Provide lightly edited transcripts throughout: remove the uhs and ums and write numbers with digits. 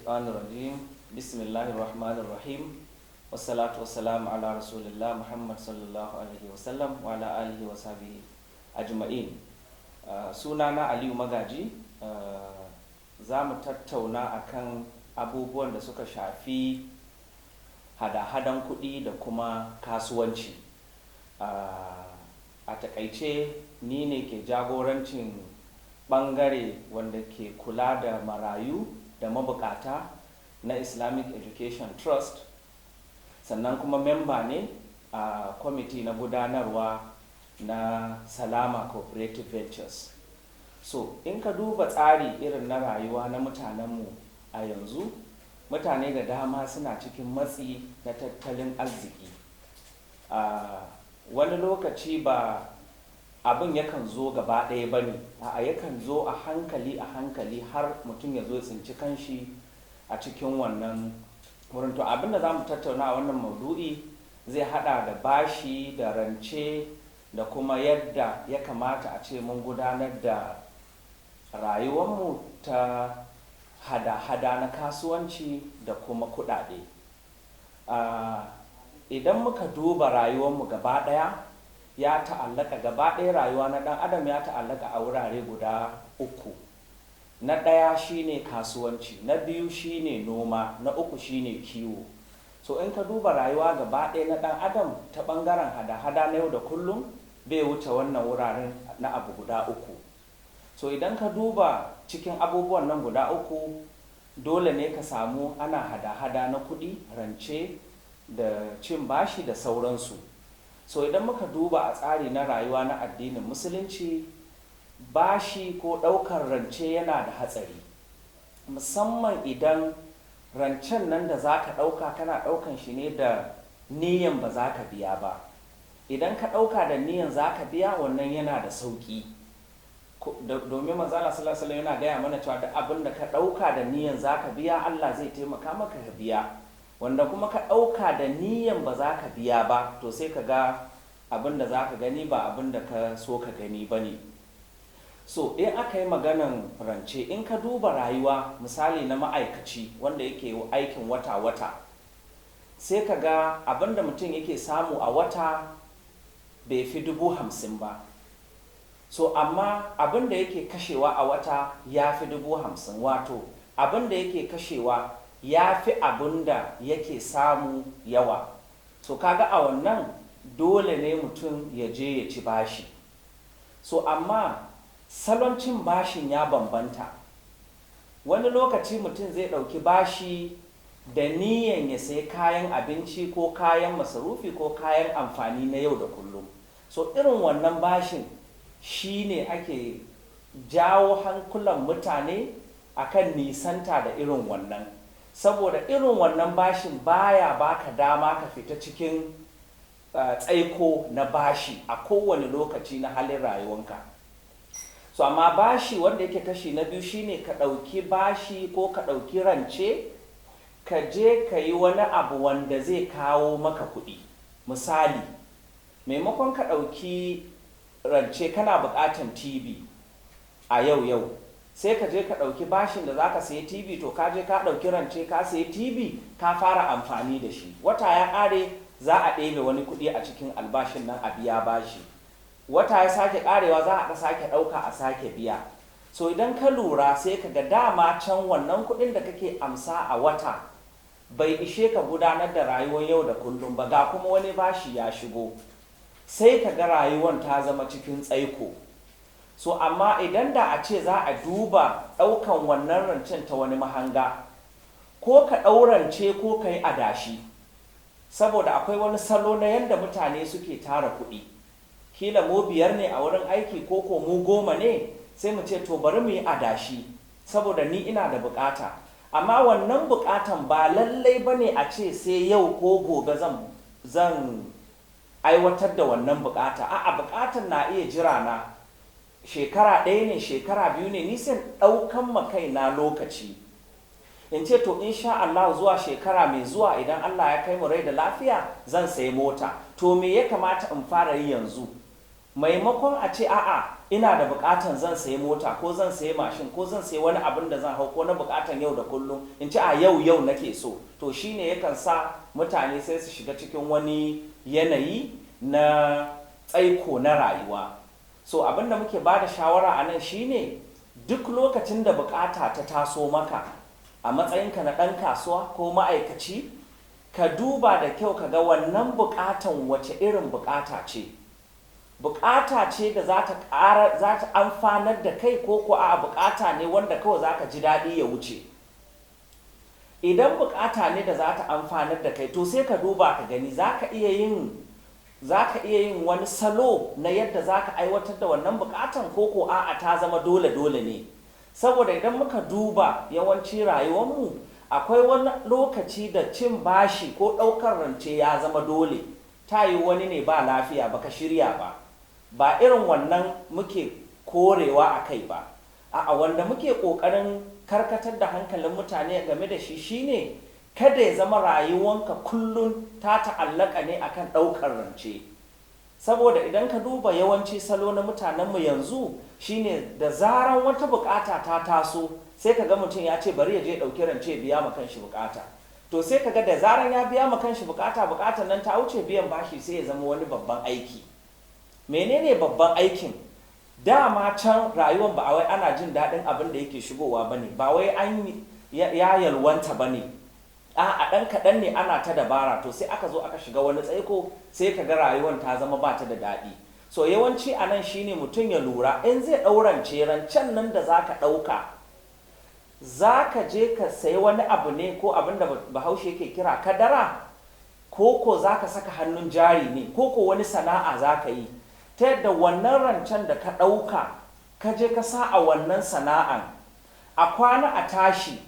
الشيطان الرجيم بسم الله الرحمن الرحيم والصلاة والسلام على رسول الله محمد صلى الله عليه وسلم وعلى آله وصحبه أجمعين. sunana Aliyu Magaji. Za mu tattauna akan abubuwan da suka shafi hada-hadan kuɗi da kuma kasuwanci. A takaice ni ne ke jagorancin ɓangare wanda ke kula da marayu da mabukata na Islamic Education Trust, sannan kuma memba ne a kwamiti na gudanarwa na Salama Cooperative Ventures. So in ka duba tsari irin na rayuwa na mutanenmu a yanzu, mutane da dama suna cikin matsi na tattalin arziki. Wani lokaci ba abin yakan zo gaba ɗaya ba ne, yakan zo a hankali har mutum ya zo tsinci kanshi a cikin wannan wurin. To abin da za mu tattauna a wannan maudu'i zai hada da bashi da rance da kuma yadda ya kamata a ce mun gudanar da rayuwarmu ta hada-hada na kasuwanci da kuma kuɗaɗe. Idan muka duba rayuwarmu gaba ɗaya, ya ta'allaka gaba ɗaya rayuwa na ɗan adam ya ta'allaka a wurare guda uku. Na ɗaya shine kasuwanci, na biyu shine noma, na uku shine kiwo. So in ka duba rayuwa gaba ɗaya na ɗan adam ta ɓangaren hada-hada na yau da kullum bai wuce wannan wuraren na abu guda uku. So idan ka duba cikin abubuwan nan guda uku, dole ne ka samu ana hada-hada na kuɗi, rance da cin bashi da sauransu. So idan muka duba a tsari na rayuwa na addinin musulunci, bashi ko ɗaukar rance yana da hatsari, musamman idan rancen nan da za ka ɗauka kana ɗaukan shi ne da niyan ba za ka biya ba. Idan ka ɗauka da niyan za ka biya, wannan yana da sauƙi, domin manzala sallallahu alaihi yana gaya mana cewa da abin da ka ɗauka da niyan za ka biya, Allah zai taimaka maka ka biya. Wanda kuma ka ɗauka da niyan ba za ka biya ba, to sai ka ga abin da za ka gani ba abin da ka so ka gani ba ne. So in aka yi maganan rance, in ka duba rayuwa misali na ma'aikaci wanda yake aikin wata-wata, sai ka ga abin da mutum yake samu a wata bai fi 50,000 ba. So amma abin da yake kashewa a wata ya fi 50,000, wato abin da yake kashewa ya fi abin da yake samu yawa. So kaga a wannan dole ne mutum ya je ya ci bashi. So amma salon cin bashin ya bambanta. Wani lokaci mutum zai ɗauki bashi da niyan ya sai kayan abinci ko kayan masarufi ko kayan amfani na yau da kullum. So irin wannan bashin shi ne ake jawo hankulan mutane akan nisanta da irin wannan. Saboda irin wannan bashin baya baka dama ka fita cikin tsaiko na bashi a kowane lokaci na halin rayuwanka. So amma bashi wanda yake kashi na biyu shine ka ɗauki bashi ko ka ɗauki rance ka je ka yi wani abu wanda zai kawo maka kuɗi. Misali, maimakon ka ɗauki rance kana buƙatan TV a yau sai ka je ka ɗauki bashin da za ka sayi TV, to ka je ka ɗauki rance ka sayi TV ka fara amfani da shi. Wata ya ƙare za a ɗebe wani kuɗi a cikin albashin nan a biya bashi. Wata ya sake ƙarewa za a sake ɗauka a sake biya. So idan ka lura sai ka ga dama can wannan kuɗin da kake amsa a wata bai ishe ka gudanar da rayuwar yau da kullum ba, ga kuma wani bashi ya shigo, sai ka ga rayuwar ta zama cikin tsaiko. So amma idan da a ce za a duba ɗaukan wannan rancen ta wani mahanga, ko ka ɗaurance ko ka yi adashi, saboda akwai wani salo na yadda mutane suke tara kuɗi. Kila mu 5 ne a wurin aiki ko mu 10 ne, sai mu ce to bari mu yi adashi saboda ni ina da bukata. Amma wannan bukatan ba lallai ba ne a ce sai yau ko gobe zan aiwatar da wannan bukata. A'a, bukatan na iya jira na shekara 1 ne, shekara 2 ne, nisan ɗaukan makaina lokaci. In ce to insha Allah zuwa shekara mai zuwa idan Allah ya kai mu rai da lafiya zan sayi mota. To me ya kamata in fara yi yanzu? maimakon a ce a'a ina da bukatan zan sayi mota ko zan sayi mashin ko zan sayi wani abin da zan hau ko na bukatan yau da kullum in ce a yau nake so, to shine yakan sa mutane sai su shiga cikin wani yanayi na tsaiko na rayuwa. So abin da muke bada shawara a nan shine duk lokacin da bukata ta taso maka a matsayinka na ɗan kasuwa ko ma'aikaci, ka duba da kyau ka ga wannan bukatan wace irin bukata ce. Bukata ce da za ta amfanar da kai ko a bukata ne wanda kawai za ka ji daɗi ya wuce. Idan bukata ne da za ta amfanar da kai, to sai ka duba ka gani za ka iya yin wani salo na yadda za ka aiwatar da wannan bukatan ko a'a ta zama dole ne. Saboda idan muka duba yawanci rayuwarmu, akwai wani lokaci da cin bashi ko ɗaukar rance ya zama dole. Ta yi wani ne ba lafiya baka shirya ba irin wannan muke korewa a kai ba. A'a, wanda muke ƙoƙarin karkatar da hankalin mutane game da shi shine kada ya zama rayuwanka kullum ta ta'allaka ne akan ɗaukar rance. Saboda idan ka duba yawanci salo na mutanenmu yanzu shine da zaran wata bukata ta taso sai ka ga mutum ya ce bari ya je ɗauki rance biya ma kanshi bukata. To sai ka ga da zaran ya biya ma kanshi bukatan nan ta wuce biyan bashi sai ya zama wani babban aiki. Menene babban aikin? Dama can rayuwar ba wai ana jin daɗin abin da yake shigowa bane, ba wai ya yalwanta bane. A ɗan kaɗan ne ana ta dabara, to sai aka zo aka shiga wani tsaiko sai ka ga rayuwar ta zama ba ta da daɗi. So yawanci a nan shine mutum ya lura in zai ɗaurance rancen nan da za ka ɗauka, za ka je ka sayi wani abu ne ko abin da Bahaushe yake kira kadara, ko za ka saka hannun jari ne ko wani sana'a za ka yi, ta yadda wannan rancen da ka ɗauka ka je ka sa a wannan sana'an, a kwana a tashi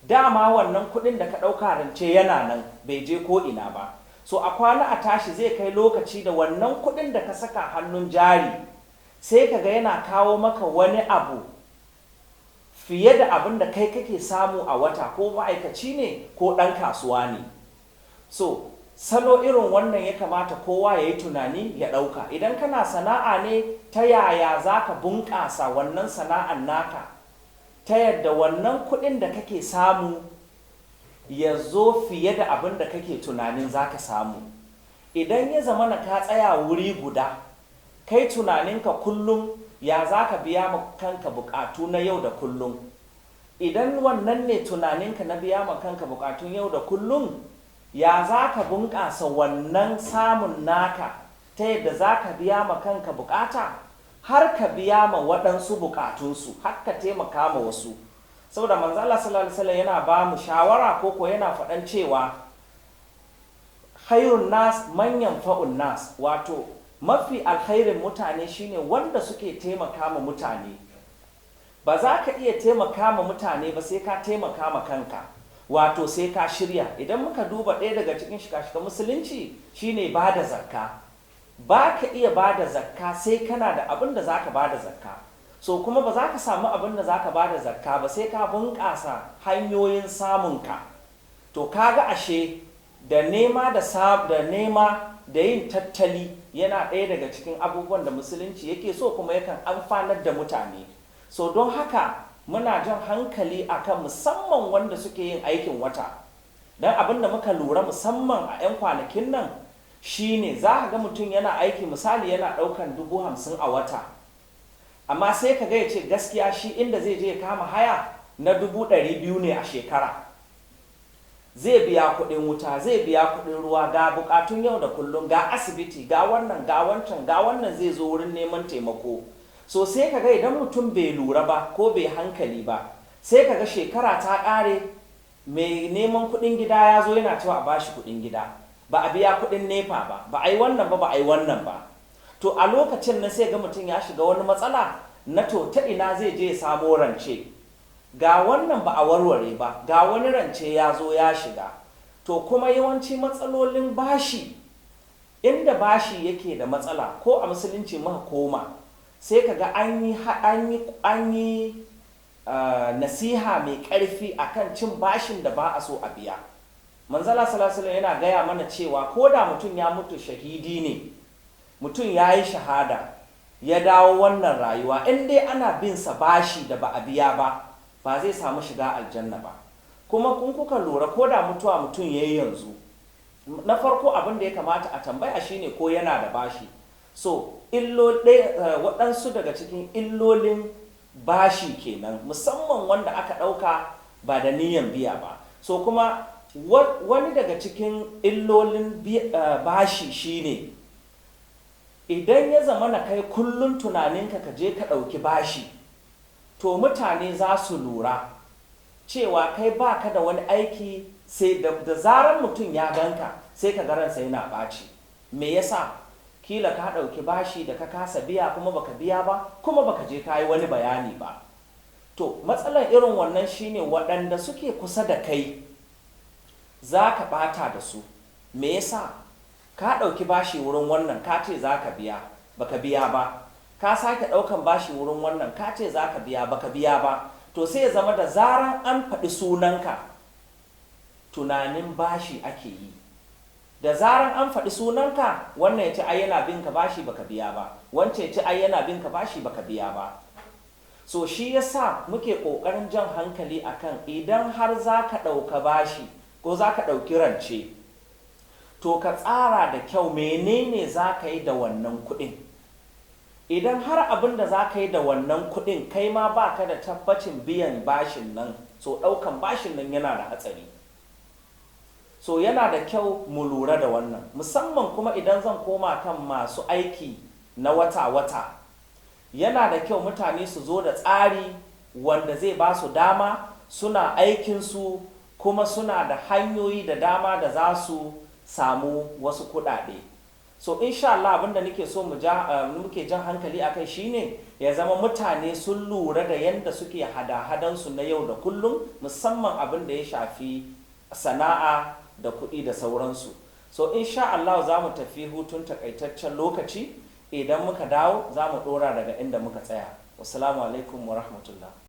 dama wannan kuɗin da ka ɗauka rance yana nan bai je ko ina ba. So a kwana a tashi zai kai lokaci da wannan kuɗin da ka saka hannun jari sai ka ga yana kawo maka wani abu fiye da abin da kai kake samu a wata, ko ma'aikaci ne ko ɗan kasuwa ne. So salo irin wannan ya kamata kowa ya yi tunani ya ɗauka. Idan kana sana'a ne, ta yaya za ka bunƙasa wannan sana'an naka ta yadda wannan kuɗin da kake samu ya zo fiye da abin da kake tunanin za ka samu. Idan ya zama na ka tsaya wuri guda, kai tunaninka kullum ya za ka biya ma kanka bukatu na yau da kullum. Idan wannan ne tunaninka na biya ma kanka bukatun yau da kullum, ya za ka bunƙasa wannan samun naka ta yadda za ka biya ma kanka bukata har ka biya ma waɗansu bukatunsu, har ka taimaka ma wasu. Saboda manzo Allah sallallahu alaihi wasallam yana ba mu shawara ko yana faɗan cewa khairun nas man yanfa'un nas, wato mafi alkhairin mutane shine wanda suke taimaka ma mutane. Ba za ka iya taimaka ma mutane ba sai ka taimaka ma kanka, wato sai ka shirya. Idan muka duba ɗaya daga cikin shika-shikan musulunci shine ba da zakka. Ba ka iya ba da zakka sai kana da abin da za ka ba da zakka. So kuma ba za ka samu abin da za ka ba da zakka ba sai ka bunƙasa hanyoyin samunka. To kaga ashe da nema da yin tattali yana ɗaya daga cikin abubuwan da musulunci yake so kuma yakan amfanar da mutane. So don haka muna jan hankali akan musamman wanda suke yin aikin wata. Don abin da muka lura musamman a 'yan kwanakin nan shine za ka ga mutum yana aiki, misali yana ɗaukan 50,000 a wata, amma sai ka ga ya ce gaskiya shi inda zai je ya kama haya na 200,000 ne a shekara. Zai biya kuɗin wuta, zai biya kuɗin ruwa, ga bukatun yau da kullum, ga asibiti, ga wannan, ga wancan, ga wannan zai zo wurin neman taimako. So sai ka ga idan mutum bai lura ba ko bai hankali ba, sai ka ga shekara ta ƙare mai neman kuɗin gida ya zo yana cewa a bashi kuɗin gida, ba a biya kuɗin nefa ba a yi wannan ba a yi wannan ba. To a lokacin nan sai ga mutum ya shiga wani matsala na to ta ina zai je ya samo rance, ga wannan ba a warware ba, ga wani rance ya zo ya shiga. To kuma yawanci matsalolin bashi, inda bashi yake da matsala ko a musulunci muka koma sai ka ga an yi nasiha mai ƙarfi akan cin bashin da ba a so a biya. Manzala sallallahu alaihi yana gaya mana cewa ko da mutum ya mutu shahidi ne, mutum ya yi shahada, ya dawo wannan rayuwa, in dai ana bin sa bashi da ba a biya ba zai samu shiga aljanna ba. Kuma kun kuka lura ko da mutuwa mutum yayi yanzu, na farko abin da ya kamata a tambaya shine ko yana da bashi. So waɗansu daga cikin illolin bashi kenan, musamman wanda aka ɗauka ba da niyan biya ba. So kuma wani daga cikin illolin bashi shine idan ya zama na kai kullum tunaninka ka je ka ɗauki bashi, to mutane za su lura cewa kai baka da wani aiki, sai da zarar mutum ya ganka sai ka ransa yana ɓaci. Me yasa? Kila ka ɗauki bashi da ka kasa biya, kuma baka biya ba, kuma baka je ka yi wani bayani ba. To matsalar irin wannan shine waɗanda suke kusa da kai za ka ɓata da su. Me yasa? Ka ɗauki bashi wurin wannan ka ce za ka biya, baka biya ba. Ka sake ɗaukan bashi wurin wannan ka ce za ka biya, baka biya ba. To sai ya zama da zaran an faɗi sunanka, tunanin bashi ake yi. Da zaran an faɗi sunanka, wannan ya ce ai yana bin ka bashi baka biya ba, wance ya ce ai yana bin ka bashi baka biya ba. So shi yasa muke ƙoƙarin jan hankali akan idan har za ka ɗauka bashi ko za ka ɗauki rance, to ka tsara da kyau menene za ka yi da wannan kuɗin. Idan har abin da za ka yi da wannan kuɗin kai ma ba ka da tabbacin biyan bashin nan, so ɗaukan bashin nan yana da hatsari. So yana da kyau mu lura da wannan, musamman kuma idan zan koma kan masu aiki na wata-wata. Yana da kyau mutane su zo da tsari wanda zai ba su dama suna aikinsu, kuma suna da hanyoyi da dama da za su samu wasu kuɗaɗe. So insha Allah abinda nake so muke jan hankali akai shine ya zama mutane sun lura da yanda suke hada-hadansu na yau da kullum, musamman abin da ya shafi sana'a da kuɗi da sauransu. So insha Allah za mu tafi hutun takaitaccen lokaci, idan muka dawo za mu ɗora daga inda muka tsaya. Wassalamu alaikum wa rahmatullah.